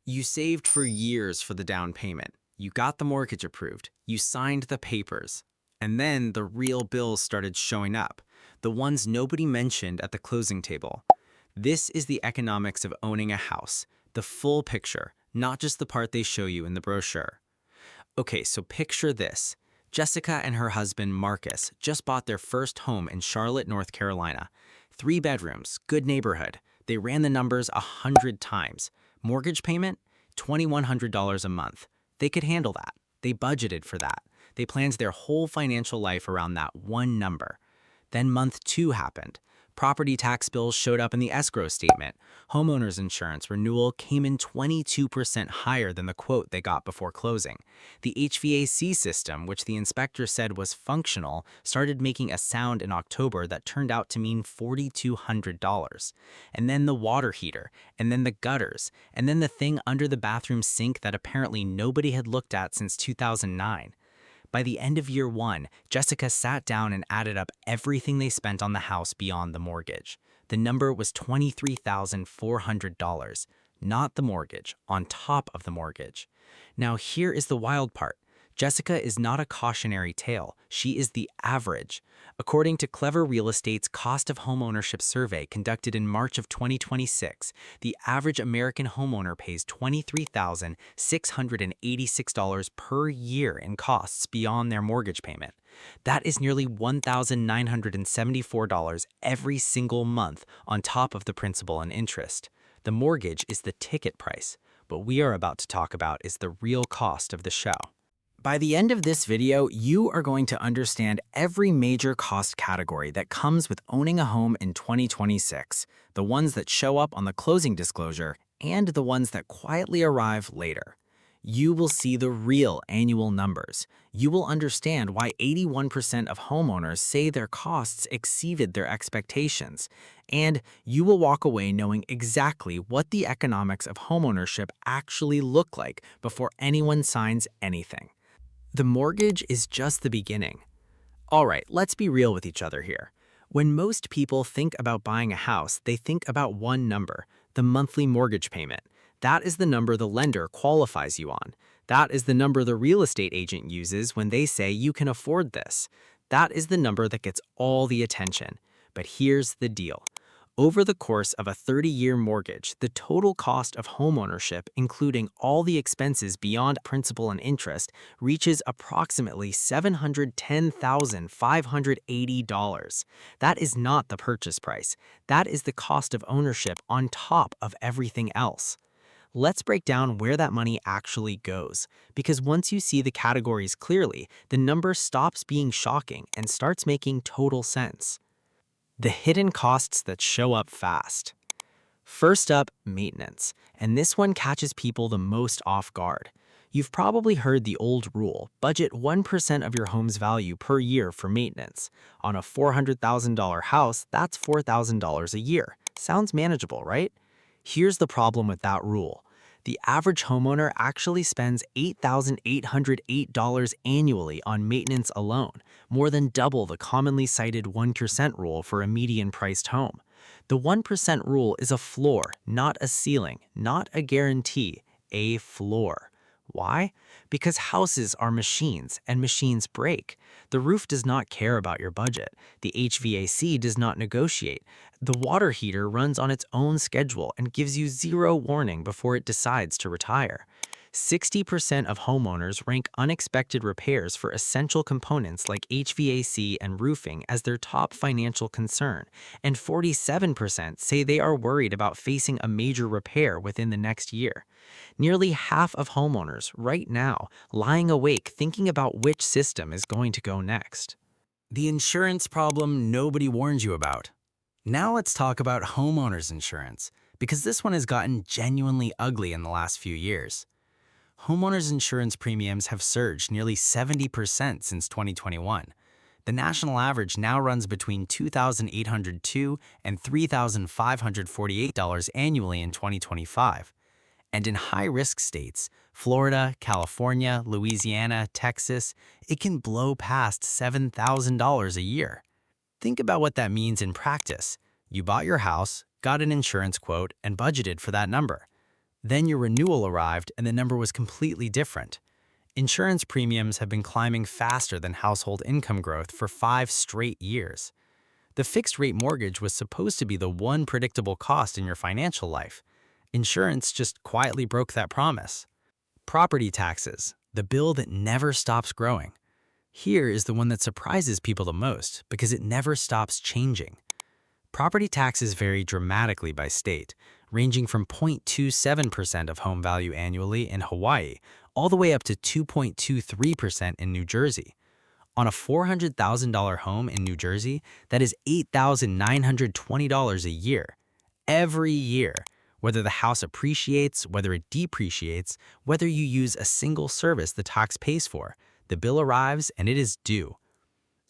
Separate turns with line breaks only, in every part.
You saved for years for the down payment. You got the mortgage approved. You signed the papers. And then the real bills started showing up, the ones nobody mentioned at the closing table. This is the economics of owning a house, the full picture, not just the part they show you in the brochure. Okay, so picture this. Jessica and her husband, Marcus, just bought their first home in Charlotte, North Carolina. 3 bedrooms, good neighborhood. They ran the numbers 100 times. Mortgage payment? $2,100 a month. They could handle that. They budgeted for that. They planned their whole financial life around that one number. Then month 2 happened. Property tax bills showed up in the escrow statement. Homeowners insurance renewal came in 22% higher than the quote they got before closing. The HVAC system, which the inspector said was functional, started making a sound in October that turned out to mean $4,200. And then the water heater, and then the gutters, and then the thing under the bathroom sink that apparently nobody had looked at since 2009. By the end of year 1, Jessica sat down and added up everything they spent on the house beyond the mortgage. The number was $23,400, not the mortgage, on top of the mortgage. Now here is the wild part. Jessica is not a cautionary tale. She is the average. According to Clever Real Estate's Cost of Homeownership survey conducted in March of 2026, the average American homeowner pays $23,686 per year in costs beyond their mortgage payment. That is nearly $1,974 every single month on top of the principal and interest. The mortgage is the ticket price. What we are about to talk about is the real cost of the show. By the end of this video, you are going to understand every major cost category that comes with owning a home in 2026, the ones that show up on the closing disclosure and the ones that quietly arrive later. You will see the real annual numbers. You will understand why 81% of homeowners say their costs exceeded their expectations. And you will walk away knowing exactly what the economics of homeownership actually look like before anyone signs anything. The mortgage is just the beginning. All right, let's be real with each other here. When most people think about buying a house, they think about one number, the monthly mortgage payment. That is the number the lender qualifies you on. That is the number the real estate agent uses when they say you can afford this. That is the number that gets all the attention. But here's the deal. Over the course of a 30-year mortgage, the total cost of homeownership, including all the expenses beyond principal and interest, reaches approximately $710,580. That is not the purchase price. That is the cost of ownership on top of everything else. Let's break down where that money actually goes, because once you see the categories clearly, the number stops being shocking and starts making total sense. The hidden costs that show up fast. First up, maintenance, and this one catches people the most off guard. You've probably heard the old rule, budget 1% of your home's value per year for maintenance. On a $400,000 house, that's $4,000 a year. Sounds manageable, right? Here's the problem with that rule. The average homeowner actually spends $8,808 annually on maintenance alone, more than double the commonly cited 1% rule for a median-priced home. The 1% rule is a floor, not a ceiling, not a guarantee, a floor. Why? Because houses are machines, and machines break. The roof does not care about your budget. The HVAC does not negotiate. The water heater runs on its own schedule and gives you zero warning before it decides to retire. 60% of homeowners rank unexpected repairs for essential components like HVAC and roofing as their top financial concern, and 47% say they are worried about facing a major repair within the next year. Nearly half of homeowners right now lying awake thinking about which system is going to go next. The insurance problem nobody warned you about. Now let's talk about homeowners insurance, because this one has gotten genuinely ugly in the last few years. Homeowners insurance premiums have surged nearly 70% since 2021. The national average now runs between $2,802 and $3,548 annually in 2025. And in high-risk states, Florida, California, Louisiana, Texas, it can blow past $7,000 a year. Think about what that means in practice. You bought your house, got an insurance quote, and budgeted for that number. Then your renewal arrived and the number was completely different. Insurance premiums have been climbing faster than household income growth for 5 straight years. The fixed-rate mortgage was supposed to be the one predictable cost in your financial life. Insurance just quietly broke that promise. Property taxes, the bill that never stops growing. Here is the one that surprises people the most because it never stops changing. Property taxes vary dramatically by state, ranging from 0.27% of home value annually in Hawaii all the way up to 2.23% in New Jersey. On a $400,000 home in New Jersey, that is $8,920 a year. Every year. Whether the house appreciates, whether it depreciates, whether you use a single service the tax pays for, the bill arrives and it is due.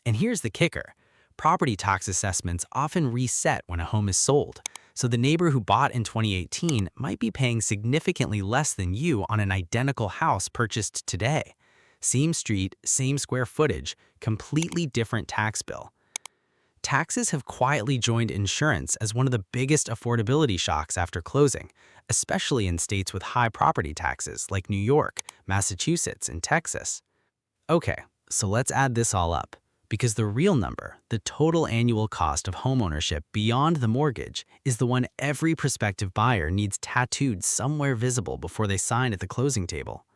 And here's the kicker. Property tax assessments often reset when a home is sold, so the neighbor who bought in 2018 might be paying significantly less than you on an identical house purchased today. Same street, same square footage, completely different tax bill. Taxes have quietly joined insurance as one of the biggest affordability shocks after closing, especially in states with high property taxes like New York, Massachusetts, and Texas. Okay, so let's add this all up. Because the real number, the total annual cost of homeownership beyond the mortgage, is the one every prospective buyer needs tattooed somewhere visible before they sign at the closing table.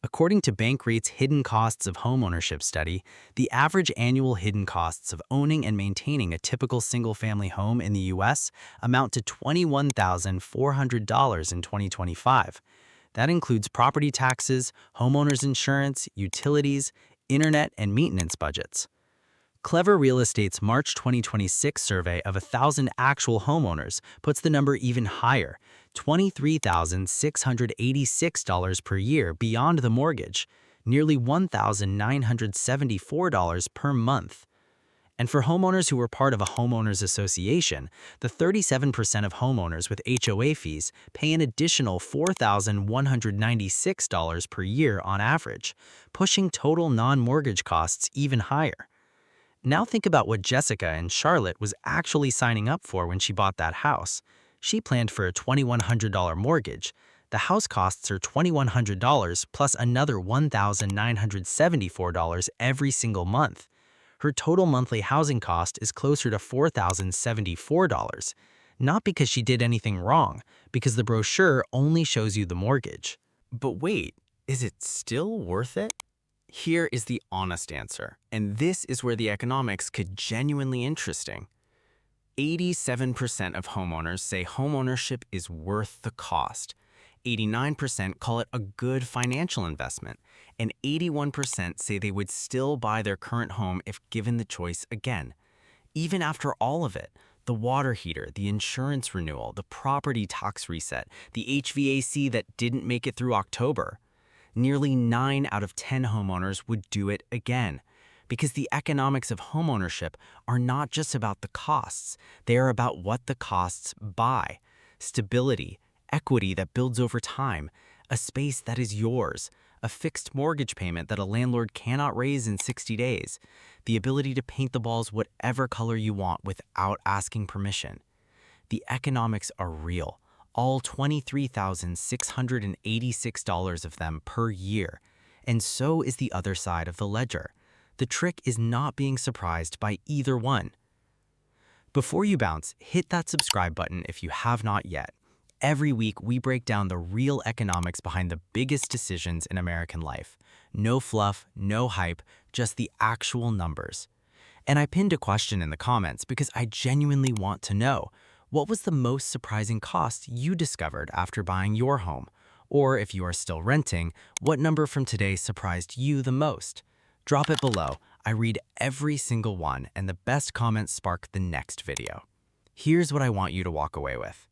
According to Bankrate's Hidden Costs of Homeownership study, the average annual hidden costs of owning and maintaining a typical single-family home in the U.S. amount to $21,400 in 2025. That includes property taxes, homeowners insurance, utilities, internet, and maintenance budgets. Clever Real Estate's March 2026 survey of 1,000 actual homeowners puts the number even higher, $23,686 per year beyond the mortgage, nearly $1,974 per month. And for homeowners who were part of a homeowners association, the 37% of homeowners with HOA fees pay an additional $4,196 per year on average, pushing total non-mortgage costs even higher. Now think about what Jessica in Charlotte was actually signing up for when she bought that house. She planned for a $2,100 mortgage. The house costs her $2,100 plus another $1,974 every single month. Her total monthly housing cost is closer to $4,074, not because she did anything wrong, because the brochure only shows you the mortgage. But wait, is it still worth it? Here is the honest answer, and this is where the economics could genuinely interesting. 87% of homeowners say homeownership is worth the cost. 89% call it a good financial investment, and 81% say they would still buy their current home if given the choice again. Even after all of it, the water heater, the insurance renewal, the property tax reset, the HVAC that didn't make it through October, nearly 9 out of 10 homeowners would do it again. Because the economics of homeownership are not just about the costs, they are about what the costs buy. Stability, equity that builds over time, a space that is yours, a fixed mortgage payment that a landlord cannot raise in 60 days, the ability to paint the walls whatever color you want without asking permission. The economics are real, all $23,686 of them per year, and so is the other side of the ledger. The trick is not being surprised by either one. Before you bounce, hit that subscribe button if you have not yet. Every week, we break down the real economics behind the biggest decisions in American life. No fluff, no hype, just the actual numbers. And I pinned a question in the comments because I genuinely want to know, what was the most surprising cost you discovered after buying your home? Or if you are still renting, what number from today surprised you the most? Drop it below. I read every single one, and the best comments spark the next video. Here's what I want you to walk away with.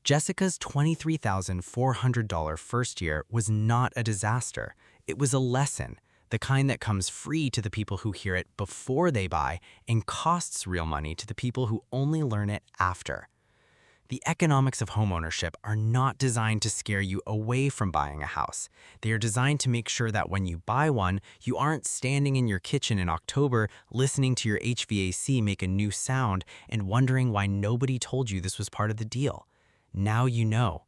Jessica's $23,400 first year was not a disaster. It was a lesson, the kind that comes free to the people who hear it before they buy and costs real money to the people who only learn it after. The economics of homeownership are not designed to scare you away from buying a house. They are designed to make sure that when you buy one, you aren't standing in your kitchen in October listening to your HVAC make a new sound and wondering why nobody told you this was part of the deal. Now you know.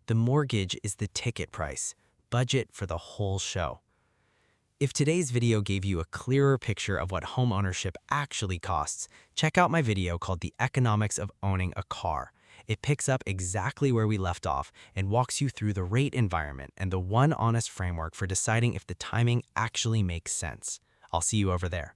The mortgage is the ticket price. Budget for the whole show. If today's video gave you a clearer picture of what homeownership actually costs, check out my video called The Economics of Owning a Car. It picks up exactly where we left off and walks you through the rate environment and the one honest framework for deciding if the timing actually makes sense. I'll see you over there.